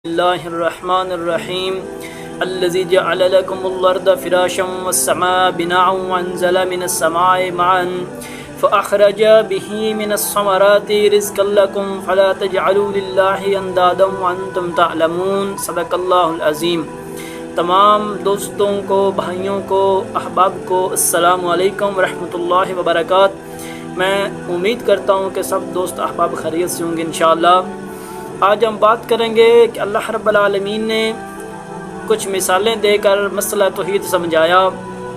الله الرحمن الرحيم الذي جعل لكم الأرض فراشا والسماء بناء وأنزل من السماء ماء فأخرج به من الثمرات رزقا لكم فلا تجعلوا لله أندادا وأنتم تعلمون صدق اللہ العظیم۔ تمام دوستوں کو، بھائیوں کو، احباب کو السلام علیکم ورحمۃ اللہ وبرکاتہ۔ میں امید کرتا ہوں کہ سب دوست احباب خیریت سے ہوں گے انشاءاللہ۔ آج ہم بات کریں گے کہ اللہ رب العالمین نے کچھ مثالیں دے کر مسئلہ توحید سمجھایا،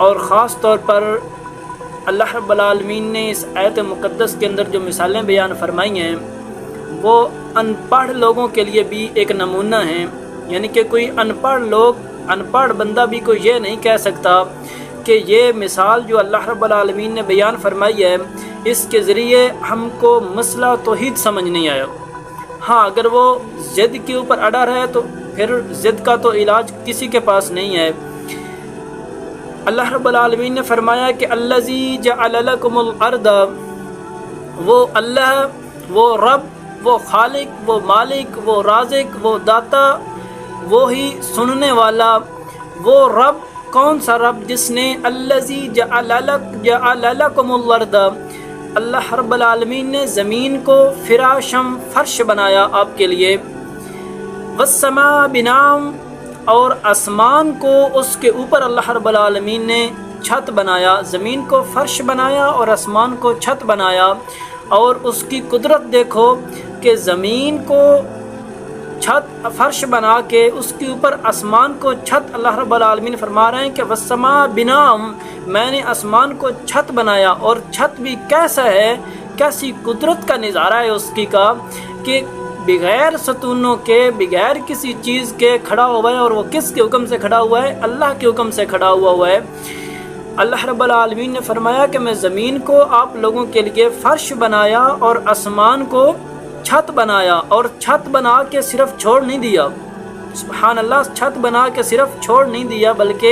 اور خاص طور پر اللہ رب العالمین نے اس آیت مقدس کے اندر جو مثالیں بیان فرمائی ہیں وہ ان پڑھ لوگوں کے لیے بھی ایک نمونہ ہیں۔ یعنی کہ کوئی ان پڑھ بندہ بھی کوئی یہ نہیں کہہ سکتا کہ یہ مثال جو اللہ رب العالمین نے بیان فرمائی ہے اس کے ذریعے ہم کو مسئلہ توحید سمجھ نہیں آیا۔ ہاں، اگر وہ ضد کے اوپر اڑا رہے تو پھر ضد کا تو علاج کسی کے پاس نہیں ہے۔ اللہ رب العالمین نے فرمایا کہ الذی جعل لکم الارض، وہ اللہ، وہ رب، وہ خالق، وہ مالک، وہ رازق، وہ داتا، وہی سننے والا، وہ رب کون سا رب جس نے الذی جعل لکم الارض، اللہ رب العالمین نے زمین کو فراشم فرش بنایا آپ کے لیے، والسماء بناء، اور آسمان کو اس کے اوپر اللہ رب العالمین نے چھت بنایا۔ زمین کو فرش بنایا اور آسمان کو چھت بنایا، اور اس کی قدرت دیکھو کہ زمین کو چھت فرش بنا کے اس کے اوپر آسمان کو چھت، اللہ رب العالمین فرما رہے ہیں کہ والسماء بناء، میں نے آسمان کو چھت بنایا، اور چھت بھی کیسا ہے، کیسی قدرت کا نظارہ ہے اس کی کا کہ بغیر ستونوں کے، بغیر کسی چیز کے کھڑا ہوا ہے، اور وہ کس کے حکم سے کھڑا ہوا ہے؟ اللہ کے حکم سے کھڑا ہوا ہے۔ اللہ رب العالمین نے فرمایا کہ میں زمین کو آپ لوگوں کے لیے فرش بنایا اور آسمان کو چھت بنایا، اور چھت بنا کے صرف چھوڑ نہیں دیا، سبحان اللہ، چھت بنا کے صرف چھوڑ نہیں دیا بلکہ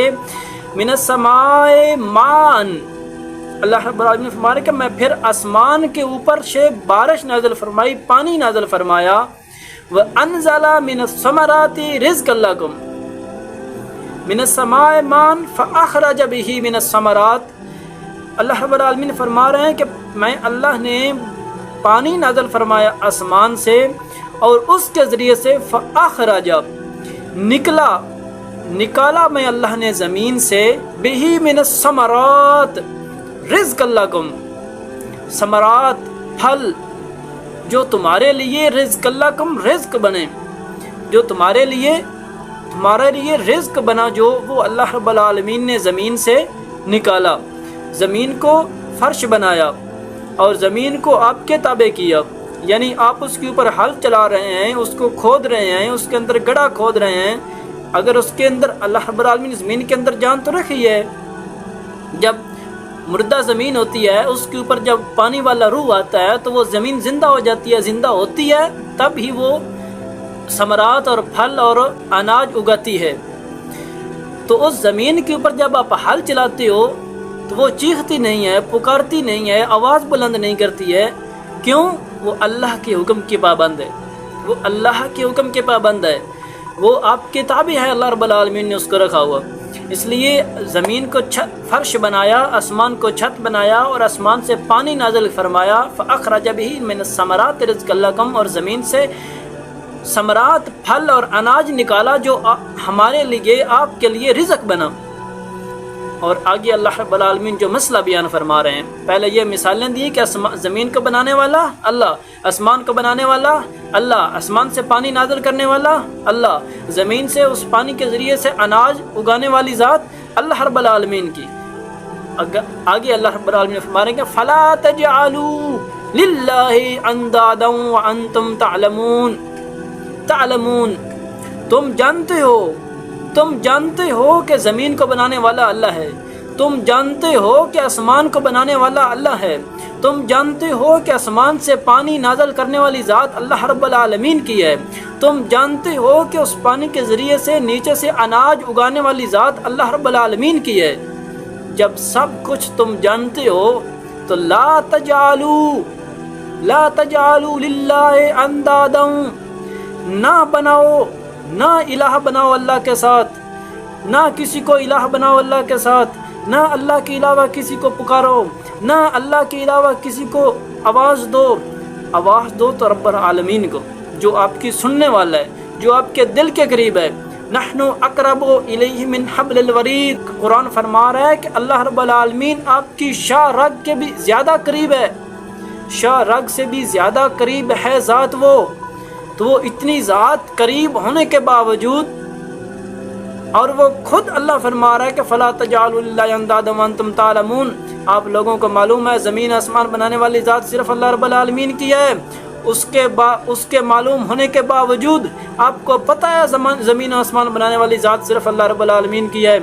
من السماء ماء، اللہ رب العالمین نے فرمایا کہ میں پھر آسمان کے اوپر سے بارش نازل فرمائی، پانی نازل فرمایا، وَأَنزَلَ مِنَ الثَّمَرَاتِ رِزْقًا لَكُمْ مِنَ السَّمَاءِ مَاءً فَأَخْرَجَ بِهِ مِنَ الثَّمَرَاتِ، اللہ رب العالمین فرما رہے ہیں کہ میں اللہ نے پانی نازل فرمایا آسمان سے، اور اس کے ذریعے سے فَأَخْرَجَ، نکالا میں اللہ نے زمین سے، بِهِ مِنَ الثَّمَرَاتِ رِزْقًا لَكُمْ، ثمرات، پھل جو تمہارے لیے رزق لکم، رزق بنے، جو تمہارے لیے رزق بنا، جو وہ اللہ رب العالمین نے زمین سے نکالا، زمین کو فرش بنایا اور زمین کو آپ کے تابع کیا۔ یعنی آپ اس کے اوپر ہل چلا رہے ہیں، اس کو کھود رہے ہیں، اس کے اندر گڑھا کھود رہے ہیں، اگر اس کے اندر اللہ رب العالمین زمین کے اندر جان تو رکھی ہے، جب مردہ زمین ہوتی ہے اس کے اوپر جب پانی والا روح آتا ہے تو وہ زمین زندہ ہو جاتی ہے، زندہ ہوتی ہے، تب ہی وہ ثمرات اور پھل اور اناج اگاتی ہے۔ تو اس زمین کے اوپر جب آپ ہل چلاتے ہو تو وہ چیختی نہیں ہے، پکارتی نہیں ہے، آواز بلند نہیں کرتی ہے، کیوں؟ وہ اللہ کے حکم کی پابند ہے، وہ اللہ کے حکم کے پابند ہے، وہ آپ کے تابع ہے، اللہ رب العالمین نے اس کو رکھا ہوا۔ اس لیے زمین کو فرش بنایا، آسمان کو چھت بنایا، اور آسمان سے پانی نازل فرمایا، فَأَخْرَجَ بِهِ مِنَ الثَّمَرَاتِ رِزْقًا لَكُمْ، اور زمین سے ثمرات، پھل اور اناج نکالا جو ہمارے لیے، آپ کے لیے رزق بنا۔ اور آگے اللہ رب العالمین جو مسئلہ بیان فرما رہے ہیں، پہلے یہ مثالیں دی کہ زمین کو بنانے والا اللہ، آسمان کو بنانے والا اللہ، آسمان سے پانی نازل کرنے والا اللہ، زمین سے اس پانی کے ذریعے سے اناج اگانے والی ذات اللہ رب العالمین کی۔ آگے اللہ رب العالمین فرما رہے ہیں کہ فَلَا تَجْعَلُوا لِلَّهِ أَنْدَادًا وَأَنْتُمْ تعلمون، تم جانتے ہو کہ زمین کو بنانے والا اللہ ہے، تم جانتے ہو کہ آسمان کو بنانے والا اللہ ہے، تم جانتے ہو کہ آسمان سے پانی نازل کرنے والی ذات اللہ رب العالمین کی ہے، تم جانتے ہو کہ اس پانی کے ذریعے سے نیچے سے اناج اگانے والی ذات اللہ رب العالمین کی ہے۔ جب سب کچھ تم جانتے ہو تو لا تجعلوا للہ اندادا، نہ بناؤ نہ الہ بناؤ اللہ کے ساتھ، نہ کسی کو الہ بناؤ اللہ کے ساتھ، نہ اللہ کے علاوہ کسی کو پکارو، نہ اللہ کے علاوہ کسی کو آواز دو تو رب العالمین کو، جو آپ کی سننے والا ہے، جو آپ کے دل کے قریب ہے۔ نحن اقرب الیہ من حبل الورید، قرآن فرما رہا ہے کہ اللہ رب العالمین آپ کی شاہ رگ کے بھی زیادہ قریب ہے، شاہ رگ سے بھی زیادہ قریب ہے ذات وہ۔ تو وہ اتنی ذات قریب ہونے کے باوجود، اور وہ خود اللہ فرما رہا ہے کہ فلا تجعلوا للہ اندادا وانتم تعلمون، آپ لوگوں کو معلوم ہے زمین آسمان بنانے والی ذات صرف اللہ رب العالمین کی ہے، اس کے معلوم ہونے کے باوجود آپ کو پتہ ہے زمین آسمان بنانے والی ذات صرف اللہ رب العالمین کی ہے۔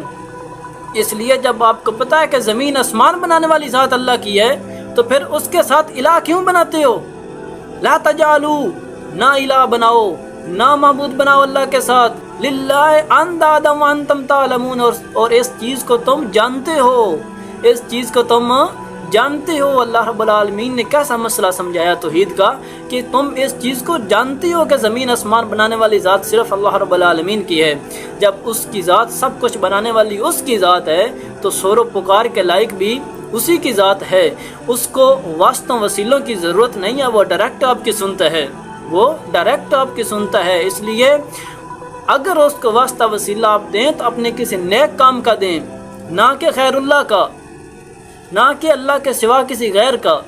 اس لیے جب آپ کو پتہ ہے کہ زمین آسمان بنانے والی ذات اللہ کی ہے، تو پھر اس کے ساتھ الہ کیوں بناتے ہو؟ لا تجعلوا، نہ الہ بناؤ، نہ معبود بناؤ اللہ کے ساتھ، للہ اندادا وانتم تعلمون، اور اس چیز کو تم جانتے ہو، اس چیز کو تم جانتے ہو۔ اللہ رب العالمین نے کیسا مسئلہ سمجھایا توحید کا، کہ تم اس چیز کو جانتے ہو کہ زمین آسمان بنانے والی ذات صرف اللہ رب العالمین کی ہے۔ جب اس کی ذات سب کچھ بنانے والی اس کی ذات ہے، تو شور و پکار کے لائق بھی اسی کی ذات ہے، اس کو واسطوں وسیلوں کی ضرورت نہیں ہے، وہ ڈائریکٹ آپ کی سنتا ہے، وہ ڈائریکٹ آپ کی سنتا ہے۔ اس لیے اگر اس کو واسطہ وسیلہ آپ دیں تو اپنے کسی نیک کام کا دیں، نہ کہ خیر اللہ کا، نہ کہ اللہ کے سوا کسی غیر کا۔